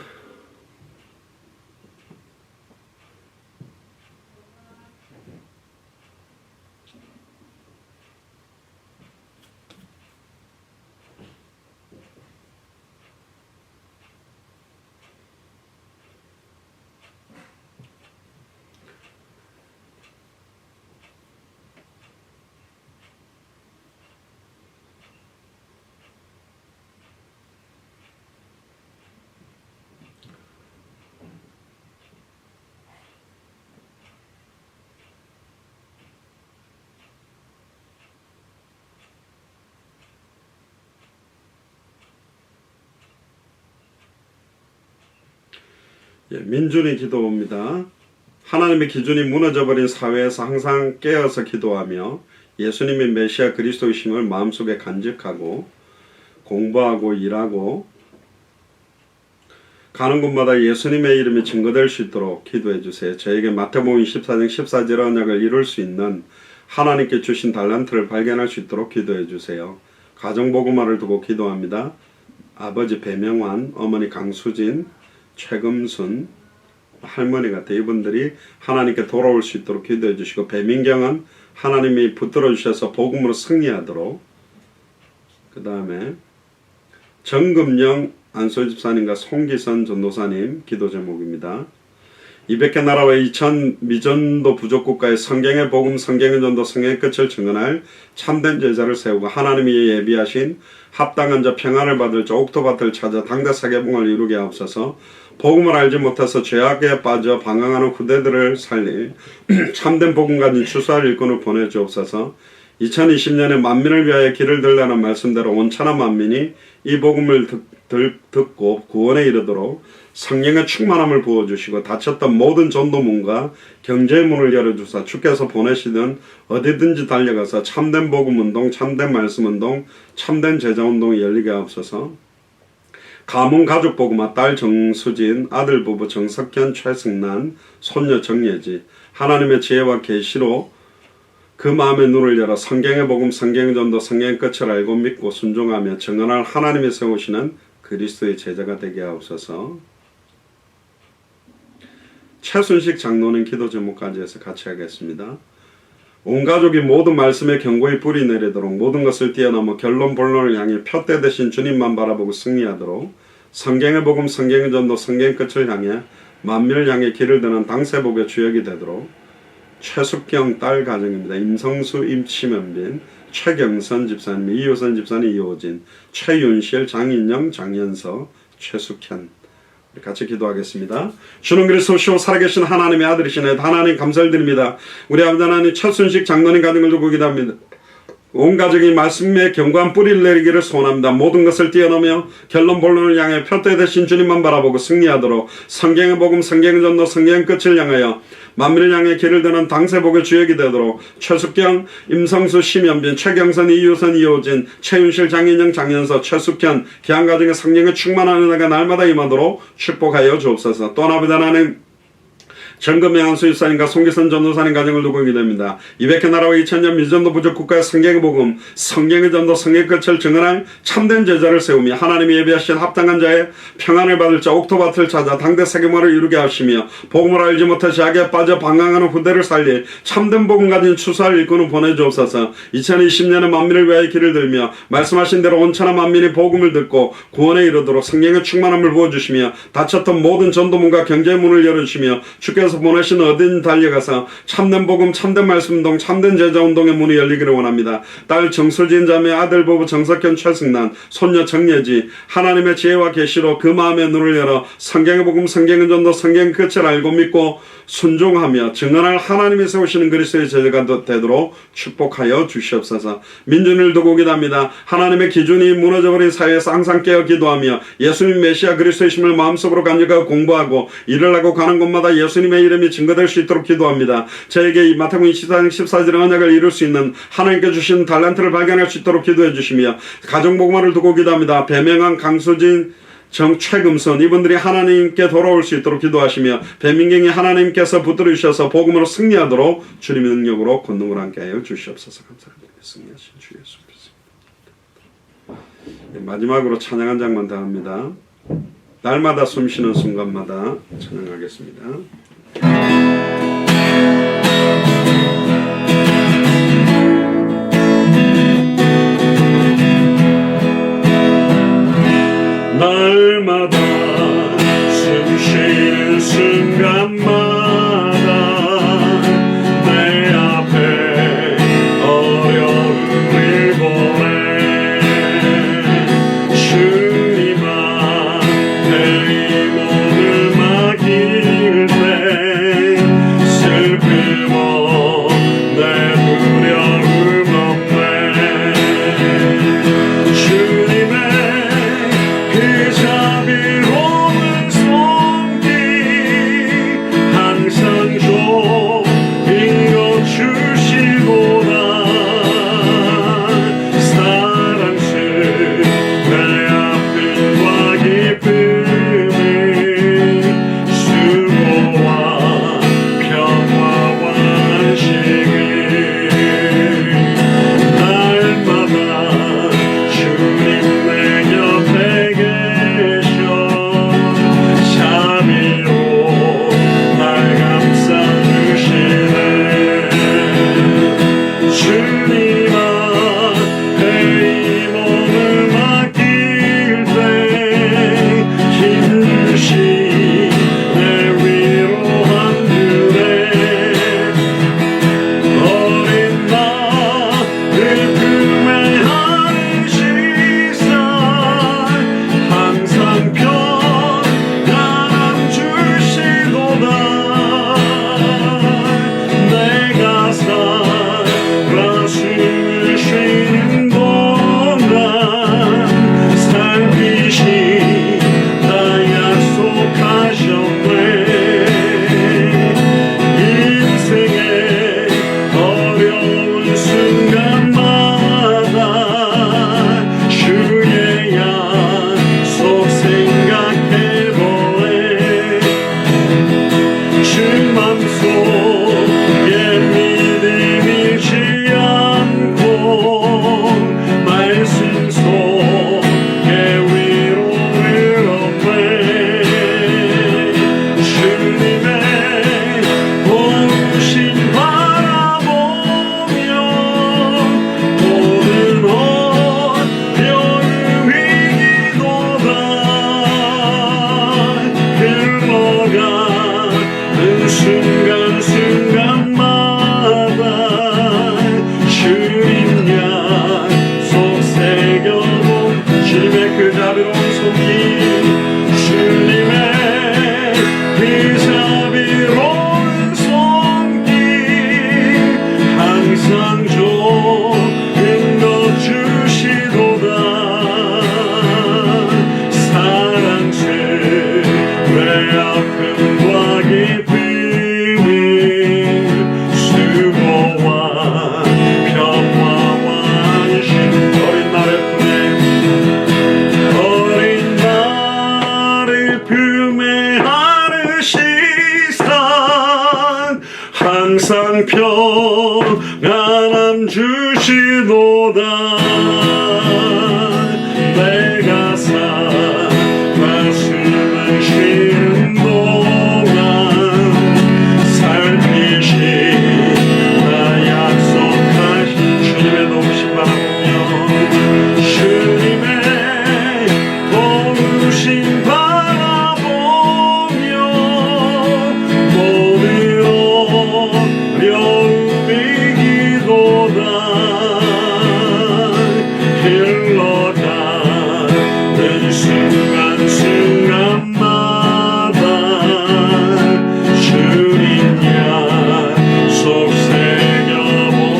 민준이 기도입니다. 하나님의 기준이 무너져버린 사회에서 항상 깨어서 기도하며 예수님의 메시아 그리스도이심을 마음속에 간직하고 공부하고 일하고 가는 곳마다 예수님의 이름이 증거될 수 있도록 기도해 주세요. 저에게 마태복음 14장 14절 언약을 이룰 수 있는 하나님께 주신 달란트를 발견할 수 있도록 기도해 주세요. 가정복음화를 두고 기도합니다. 아버지 배명환, 어머니 강수진, 최금순, 할머니 같은 이분들이 하나님께 돌아올 수 있도록 기도해 주시고 배민경은 하나님이 붙들어 주셔서 복음으로 승리하도록 그 다음에 정금영 안소집사님과 송기선 전도사님 기도 제목입니다. 200개 나라와 2000 미전도 부족국가의 성경의 복음, 성경의 전도, 성경의 끝을 증언할 참된 제자를 세우고 하나님이 예비하신 합당한 자, 평안을 받을 자, 옥토밭을 찾아 당대 사계봉을 이루게 하옵소서. 복음을 알지 못해서 죄악에 빠져 방황하는 후대들을 살릴 참된 복음 가진 추수할 일꾼을 보내주옵소서. 2020년에 만민을 위하여 길을 들라는 말씀대로 온천한 만민이 이 복음을 듣고 구원에 이르도록 성령의 충만함을 부어주시고 닫혔던 모든 전도문과 경제의 문을 열어주사 주께서 보내시든 어디든지 달려가서 참된 복음운동, 참된 말씀운동, 참된 제자운동이 열리게 하옵소서. 가문 가족복음화 딸 정수진, 아들 부부 정석현, 최승란, 손녀 정예지 하나님의 지혜와 계시로 그 마음의 눈을 열어 성경의 복음, 성경의 전도, 성경의 끝을 알고 믿고 순종하며 정언할 하나님이 세우시는 그리스도의 제자가 되게 하옵소서. 최순식 장로는 기도 제목까지 해서 같이 하겠습니다. 온 가족이 모든 말씀의 경고의 뿌리 내리도록 모든 것을 뛰어넘어 결론 본론을 향해 표대 대신 주님만 바라보고 승리하도록 성경의 복음, 성경의 전도, 성경의 끝을 향해 만민을 향해 길을 드는 당세복의 주역이 되도록 최숙경 딸 가정입니다. 임성수, 임치면빈, 최경선 집사님, 이효선 집사님, 이호진, 최윤실, 장인영, 장현서, 최숙현. 우리 같이 기도하겠습니다. 주는 그리스도시오 살아계신 하나님의 아들이시네. 하나님 감사드립니다. 우리 아버지 하나님 최순식 장로님 가정을 두고 기도합니다. 온 가족이 말씀의 견고한 뿌리를 내리기를 소원합니다. 모든 것을 뛰어넘어 결론 본론을 향해 표대 되신 주님만 바라보고 승리하도록 성경의 복음, 성경의 전도, 성경의 끝을 향하여 만민을 향해 길을 드는 당세복의 주역이 되도록 최숙경, 임성수, 심연빈, 최경선, 이유선, 이호진, 최윤실, 장인영, 장현서, 최숙현 기한가정의 성령의 충만한 은혜가 날마다 임하도록 축복하여 주옵소서. 또 아버지 하나님 정금명한 수입사님과 송기선 전도사님 가정을 두고 기도합니다. 200회 나라와 2000년 미전도 부족 국가의 성경의 복음, 성경의 전도, 성경의 끝을 증언할 참된 제자를 세우며 하나님이 예비하신 합당한 자의 평안을 받을 자 옥토밭을 찾아 당대 세계화를 이루게 하시며 복음을 알지 못해 자기에 빠져 방황하는 후대를 살릴 참된 복음 가진 추수할 일꾼을 보내주옵소서. 2020년에 만민을 위하여 길을 들며 말씀하신 대로 온천한 만민이 복음을 듣고 구원에 이르도록 성령의 충만함을 부어주시며 닫혔던 모든 전도문과 경제의 문을 열어주시며 주께서 보내신 어딘 달려가서 참된 복음, 참된 말씀운동, 참된 제자운동의 문이 열리기를 원합니다. 딸 정수진 자매, 아들 부부 정석현, 최승난, 손녀 정예지 하나님의 지혜와 계시로 그 마음의 눈을 열어 성경의 복음, 성경의 전도, 성경의 끝을 알고 믿고 순종하며 증언할 하나님이 세우시는 그리스도의 제자가 되도록 축복하여 주시옵소서. 민준을 두고 기도합니다. 하나님의 기준이 무너져버린 사회에서 항상 깨어 기도하며 예수님 메시아 그리스도의 심을 마음속으로 간직하고 공부하고 일을 하고 가는 곳마다 예수님의 이름이 증거될 수 있도록 기도합니다. 저에게 이 마태복음 24장 14절의 언약을 이룰 수 있는 하나님께 주신 달란트를 발견할 수 있도록 기도해 주시며 가정복음화를 두고 기도합니다. 배명한 강수진 최금선 이분들이 하나님께 돌아올 수 있도록 기도하시며 배민경이 하나님께서 붙들어 주셔서 복음으로 승리하도록 주님의 능력으로 권능을 함께 하여 주시옵소서. 감사합니다. 승리하신 주 예수 그리스도. 마지막으로 찬양 한 장만 더 합니다. 날마다 숨쉬는 순간마다 찬양하겠습니다. 날마다 숨쉬는 순간마다 내 앞에 어려움을 보내 주님 앞에 이 몸을 맡길 때 슬픔 없네 두려움 없네 주님의 그 자비로 주님의 그 자비로운 손길 항상 좋은 것 주시도다. 사랑스 내 아픔과 기쁨이 수고와 평화와 안식 어린 날의 품에 하르시산 항상 평안함 주시도다. 내가 말씀을 쉬는 동안 살피시나 약속하신 주님의 도우심 바라보며 주님의 도우심 바라보며 몸으로 어려움이 기도다. 흘러가는 순간순간마다 주님 약속 새겨봅니다.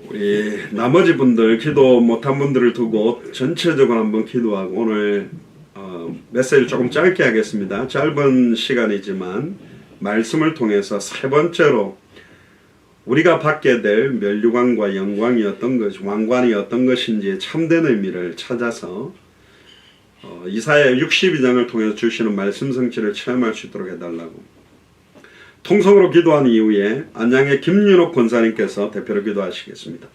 우리 나머지 분들 기도 못한 분들을 두고 전체적으로 한번 기도하고 오늘 메시지를 조금 짧게 하겠습니다. 짧은 시간이지만 말씀을 통해서 세 번째로 우리가 받게 될 면류관과 영광이 어떤 것이 왕관이 어떤 것인지 참된 의미를 찾아서 이사야 62장을 통해서 주시는 말씀 성취를 체험할 수 있도록 해달라고 통성으로 기도한 이후에 안양의 김윤옥 권사님께서 대표로 기도하시겠습니다.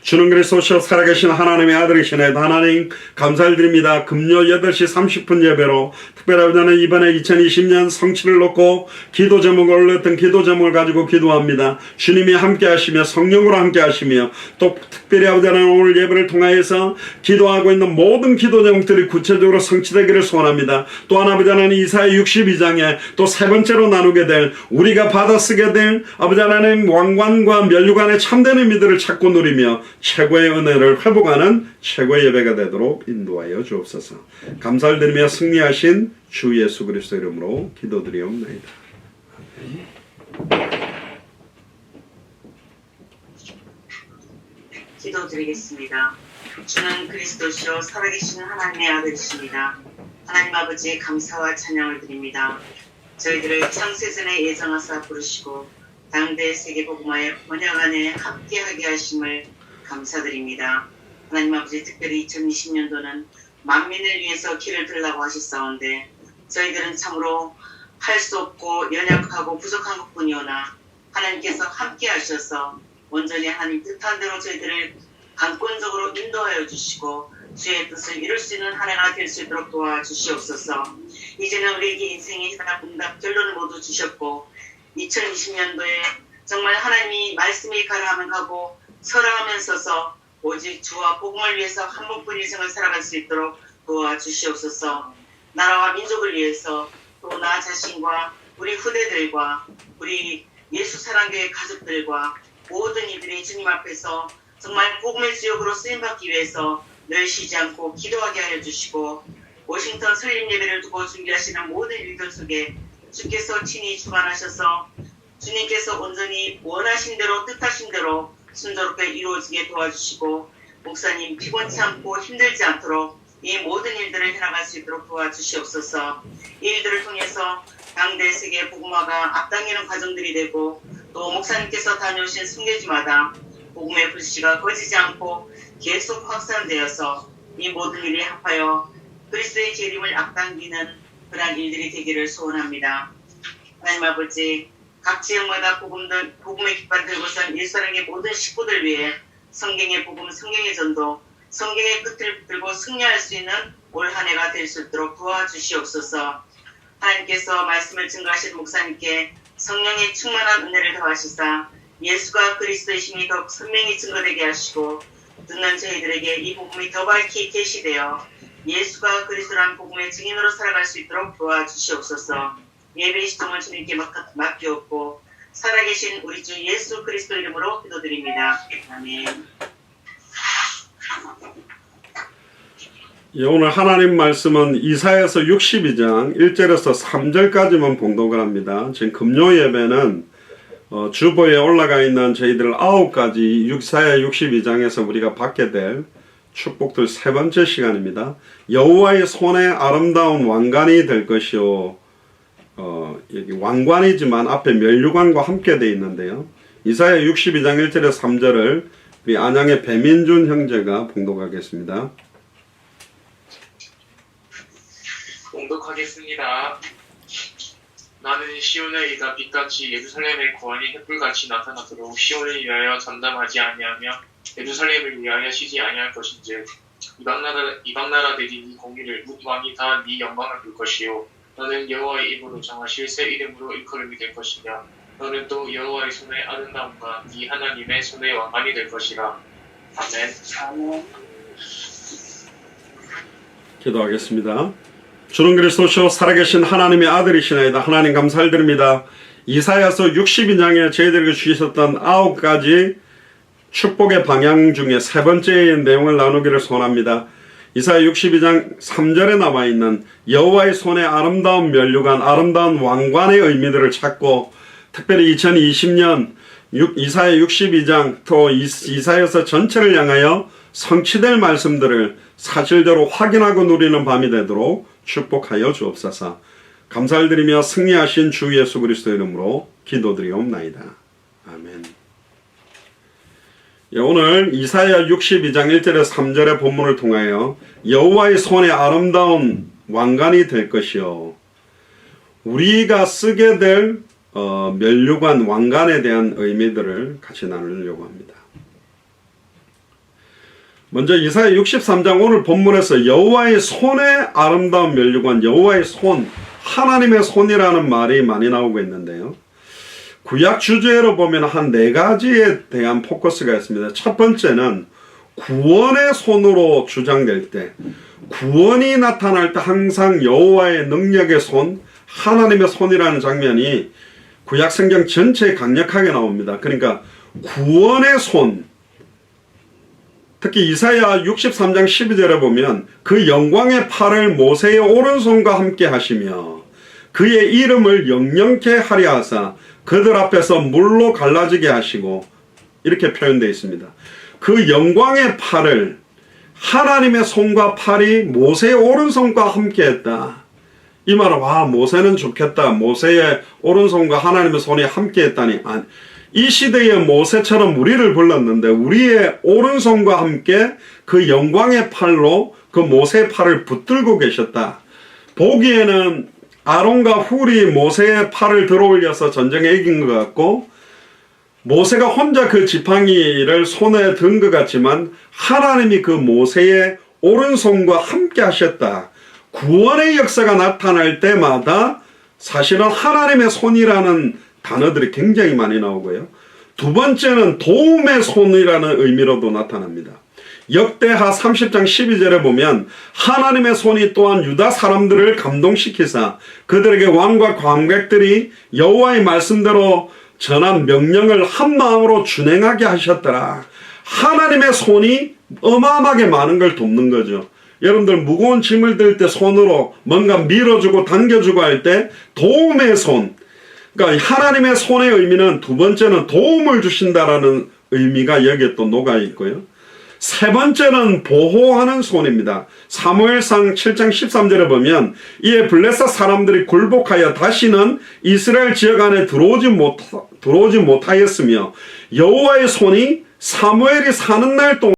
주는 그리스도시요 살아계신 하나님의 아들이시네. 하나님 감사드립니다. 금요 8시 30분 예배로 특별하자는 이번에 2020년 성취를 놓고 기도 제목을 올렸던 기도 제목을 가지고 기도합니다. 주님이 함께 하시며 성령으로 함께 하시며 또 특별히 하자는 오늘 예배를 통하여서 기도하고 있는 모든 기도 제목들이 구체적으로 성취되기를 소원합니다. 또 하나 아버지는 이사야 62장에 또 세 번째로 나누게 될 우리가 받아 쓰게 될 아버지 하나님 왕관과 면류관의 참된 의미들을 찾고 누리며 최고의 은혜를 회복하는 최고의 예배가 되도록 인도하여 주옵소서. 감사를 드리며 승리하신 주 예수 그리스도 이름으로 기도드리옵나이다. 기도드리겠습니다. 주는 그리스도시요 살아계신 하나님의 아들이십니다. 하나님 아버지 감사와 찬양을 드립니다. 저희들을 창세전에 예정하사 부르시고 당대 세계복음화의 번역 안에 함께하게 하심을 감사드립니다. 하나님 아버지 특별히 2020년도는 만민을 위해서 길을 들라고 하셨사온데 저희들은 참으로 할 수 없고 연약하고 부족한 것뿐이오나 하나님께서 함께 하셔서 온전히 하나님 뜻한 대로 저희들을 강권적으로 인도하여 주시고 주의 뜻을 이룰 수 있는 한 해가 될 수 있도록 도와주시옵소서. 이제는 우리에게 인생의 해답 응답 결론을 모두 주셨고 2020년도에 정말 하나님이 말씀이 가라하면 가고 서라하면 서서 오직 주와 복음을 위해서 한 번뿐 인생을 살아갈 수 있도록 도와주시옵소서. 나라와 민족을 위해서 또 나 자신과 우리 후대들과 우리 예수 사랑교회 가족들과 모든 이들이 주님 앞에서 정말 복음의 주역으로 쓰임받기 위해서 늘 쉬지 않고 기도하게 하여 주시고 워싱턴 설립 예배를 두고 준비하시는 모든 일들 속에 주께서 친히 주관하셔서 주님께서 온전히 원하신 대로 뜻하신 대로 순조롭게 이루어지게 도와주시고 목사님 피곤치 않고 힘들지 않도록 이 모든 일들을 해나갈 수 있도록 도와주시옵소서. 이 일들을 통해서 당대 세계 복음화가 앞당기는 과정들이 되고 또 목사님께서 다녀오신 순교지마다 복음의 불씨가 꺼지지 않고 계속 확산되어서 이 모든 일이 합하여 그리스도의 재림을 앞당기는 그러한 일들이 되기를 소원합니다. 하나님 아버지 각 지역마다 복음의 깃발 들고선 일사랑의 모든 식구들 위해 성경의 복음, 성경의 전도, 성경의 끝을 들고 승리할 수 있는 올 한 해가 될 수 있도록 도와주시옵소서. 하나님께서 말씀을 증거하신 목사님께 성령의 충만한 은혜를 더하시사 예수가 그리스도이심이 더욱 선명히 증거되게 하시고 듣는 저희들에게 이 복음이 더 밝히 계시되어 예수가 그리스도라는 복음의 증인으로 살아갈 수 있도록 도와주시옵소서. 예배의 시청을 주님께 맡기었고 살아계신 우리 주 예수 그리스도 이름으로 기도드립니다. 아멘. 예, 오늘 하나님 말씀은 이사야서 62장 1절에서 3절까지만 봉독을 합니다. 지금 금요 예배는 주보에 올라가 있는 저희들 9가지 이사야 62장에서 우리가 받게 될 축복들 세 번째 시간입니다. 여호와의 손에 아름다운 왕관이 될 것이요. 여기 왕관이지만 앞에 면류관과 함께 되어 있는데요. 이사야 62장 1절에서 3절을 우리 안양의 배민준 형제가 봉독하겠습니다. 봉독하겠습니다. 나는 시온의 이가 빛같이 예루살렘의 구원이 햇불같이 나타나도록 시온을 위하여 전담하지 아니하며 예루살렘을 위하여 쉬지 아니할 것인즉 이방 나라들이 네 공의를 뭇 왕이 다 네 영광을 볼 것이요 너는 여호와의 입으로 정하실 새 이름으로 일컬음이 될 것이며 너는 또 여호와의 손의 아름다움과 네 하나님의 손의 왕관이 될 것이라. 아멘. 기도하겠습니다. 주는 그리스도시요 살아계신 하나님의 아들이시나이다. 하나님 감사드립니다. 이사야서 62장에 저희들에게 주셨던 9가지 축복의 방향 중에 세 번째의 내용을 나누기를 소원합니다. 이사야 62장 3절에 나와있는 여호와의 손에 아름다운 면류관, 아름다운 왕관의 의미들을 찾고 특별히 2020년 이사야 62장 또 이사야서 전체를 향하여 성취될 말씀들을 사실대로 확인하고 누리는 밤이 되도록 축복하여 주옵소서. 감사를 드리며 승리하신 주 예수 그리스도 이름으로 기도드리옵나이다. 아멘. 오늘 이사야 62장 1절에서 3절의 본문을 통하여 여호와의 손에 아름다운 왕관이 될 것이요 우리가 쓰게 될 면류관 왕관에 대한 의미들을 같이 나누려고 합니다. 먼저 이사야 63장 오늘 본문에서 여호와의 손에 아름다운 면류관, 여호와의 손, 하나님의 손이라는 말이 많이 나오고 있는데요. 구약 주제로 보면 한 4가지에 대한 포커스가 있습니다. 첫 번째는 구원의 손으로 주장될 때, 구원이 나타날 때 항상 여호와의 능력의 손, 하나님의 손이라는 장면이 구약 성경 전체에 강력하게 나옵니다. 그러니까 구원의 손, 특히 이사야 63장 12절에 보면 그 영광의 팔을 모세의 오른손과 함께 하시며 그의 이름을 영영케 하려 하사 그들 앞에서 물로 갈라지게 하시고 이렇게 표현되어 있습니다. 그 영광의 팔을 하나님의 손과 팔이 모세의 오른손과 함께 했다. 이 말은 와 모세는 좋겠다. 모세의 오른손과 하나님의 손이 함께 했다니. 이 시대의 모세처럼 우리를 불렀는데 우리의 오른손과 함께 그 영광의 팔로 그 모세의 팔을 붙들고 계셨다. 보기에는 아론과 훌이 모세의 팔을 들어올려서 전쟁에 이긴 것 같고 모세가 혼자 그 지팡이를 손에 든 것 같지만 하나님이 그 모세의 오른손과 함께 하셨다. 구원의 역사가 나타날 때마다 사실은 하나님의 손이라는 단어들이 굉장히 많이 나오고요. 두 번째는 도움의 손이라는 의미로도 나타납니다. 역대하 30장 12절에 보면 하나님의 손이 또한 유다 사람들을 감동시키사 그들에게 왕과 관객들이 여호와의 말씀대로 전한 명령을 한 마음으로 준행하게 하셨더라. 하나님의 손이 어마어마하게 많은 걸 돕는 거죠. 여러분들 무거운 짐을 들 때 손으로 뭔가 밀어주고 당겨주고 할 때 도움의 손, 그러니까 하나님의 손의 의미는 두 번째는 도움을 주신다라는 의미가 여기에 또 녹아 있고요. 세 번째는 보호하는 손입니다. 사무엘상 7장 13절에 보면 이에 블레셋 사람들이 굴복하여 다시는 이스라엘 지역 안에 들어오지 못하였으며 여호와의 손이 사무엘이 사는 날 동안